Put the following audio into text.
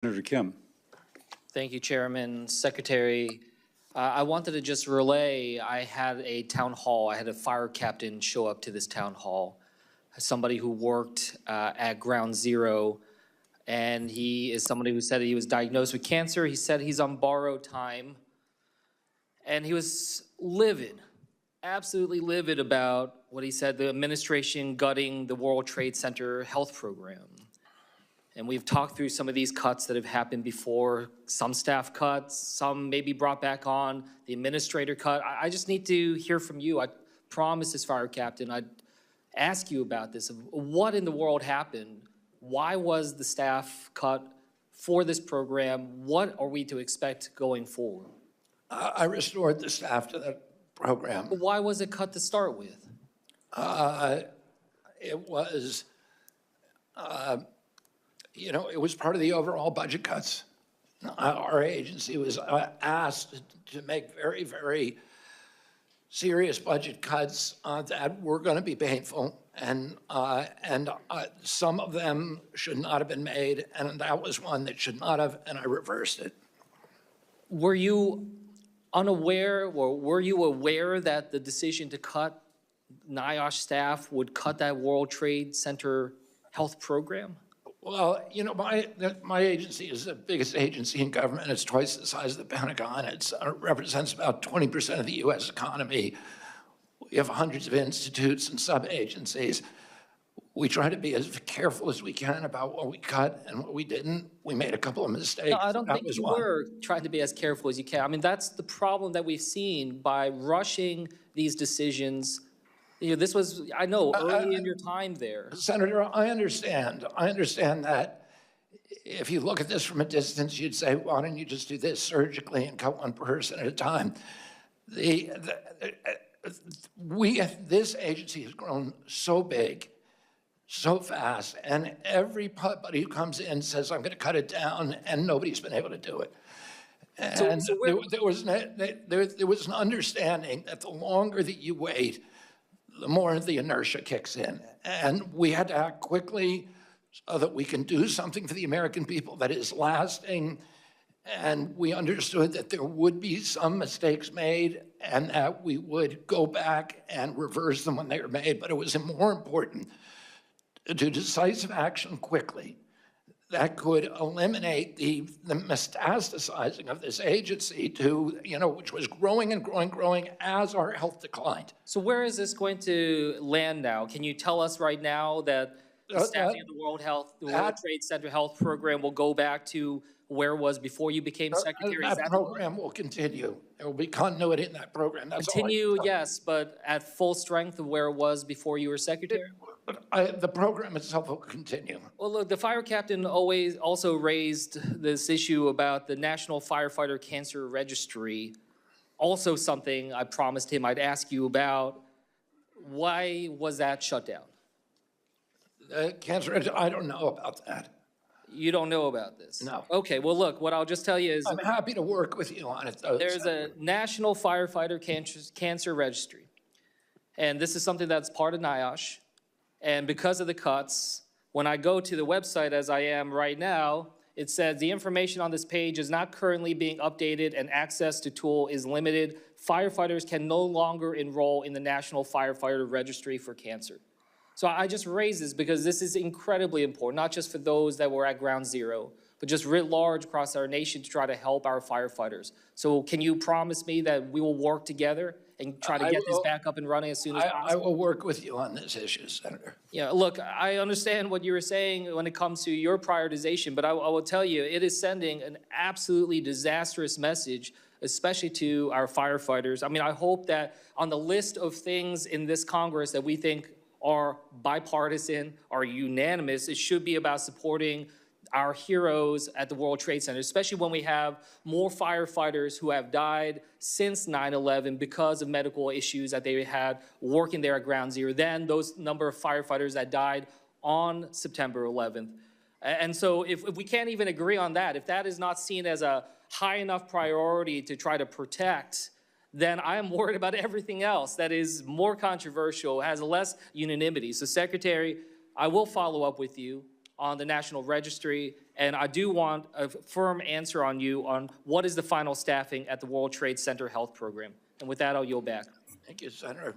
Senator Kim. Thank you, Chairman. Secretary, I wanted to just relay, I had a town hall. I had a fire captain show up to this town hall, somebody who worked at Ground Zero, and he is somebody who said he was diagnosed with cancer. He said he's on borrowed time, and he was livid, absolutely livid about what he said, the administration gutting the World Trade Center health program. And we've talked through some of these cuts that have happened before, some staff cuts, some maybe brought back on, the administrator cut. I just need to hear from you. I promised as fire captain I'd ask you about this. What in the world happened? Why was the staff cut for this program? What are we to expect going forward? I restored the staff to that program. But why was it cut to start with? It was, it was part of the overall budget cuts. Our agency was asked to make very, very serious budget cuts that were going to be painful, and some of them should not have been made, and that was one that should not have, and I reversed it. Were you unaware, or were you aware that the decision to cut NIOSH staff would cut that World Trade Center health program? Well, my agency is the biggest agency in government. It's twice the size of the Pentagon. It represents about 20% of the U.S. economy. We have hundreds of institutes and sub-agencies. We try to be as careful as we can about what we cut and what we didn't. We made a couple of mistakes. No, I don't think you were trying to be as careful as you can. I mean, that's the problem that we've seen by rushing these decisions. This was, I know, early in your time there. Senator, I understand that if you look at this from a distance, you'd say, why don't you just do this surgically and cut one person at a time? This agency has grown so big, so fast, and everybody who comes in says, I'm going to cut it down, and nobody's been able to do it. And there was an understanding that the longer that you wait, the more the inertia kicks in. And we had to act quickly so that we can do something for the American people that is lasting. And we understood that there would be some mistakes made and that we would go back and reverse them when they were made. But it was more important to do decisive action quickly that could eliminate the metastasizing of this agency to, which was growing and growing as our health declined. So where is this going to land now? Can you tell us right now that the staffing of the World Trade Center health program will go back to where it was before you became secretary? That program will continue. There will be continuity in that program. That's continue, yes, but at full strength of where it was before you were secretary? The program itself will continue. Well, look, the fire captain also raised this issue about the National Firefighter Cancer Registry, also something I promised him I'd ask you about. Why was that shut down? Cancer Registry, I don't know about that. You don't know about this? No. Okay, well, look, what I'll just tell you is... I'm happy to work with you on it, though. There's a National Firefighter Cancer Registry, and this is something that's part of NIOSH. And because of the cuts, when I go to the website, as I am right now, it says the information on this page is not currently being updated and access to tool is limited. Firefighters can no longer enroll in the National Firefighter Registry for Cancer. So I just raise this because this is incredibly important, not just for those that were at Ground Zero, but just writ large across our nation to try to help our firefighters. So can you promise me that we will work together and try to get this back up and running as soon as possible? I will work with you on this issue, Senator. Yeah, look, I understand what you were saying when it comes to your prioritization, but I will tell you, it is sending an absolutely disastrous message, especially to our firefighters. I mean, I hope that on the list of things in this Congress that we think are bipartisan, are unanimous, it should be about supporting our heroes at the World Trade Center, especially when we have more firefighters who have died since 9/11 because of medical issues that they had working there at Ground Zero than those number of firefighters that died on September 11th. And so if we can't even agree on that, if that is not seen as a high enough priority to try to protect, then I am worried about everything else that is more controversial, has less unanimity. So, Secretary, I will follow up with you on the National Registry, and I do want a firm answer on you on what is the final staffing at the World Trade Center Health Program. And with that, I'll yield back. Thank you, Senator.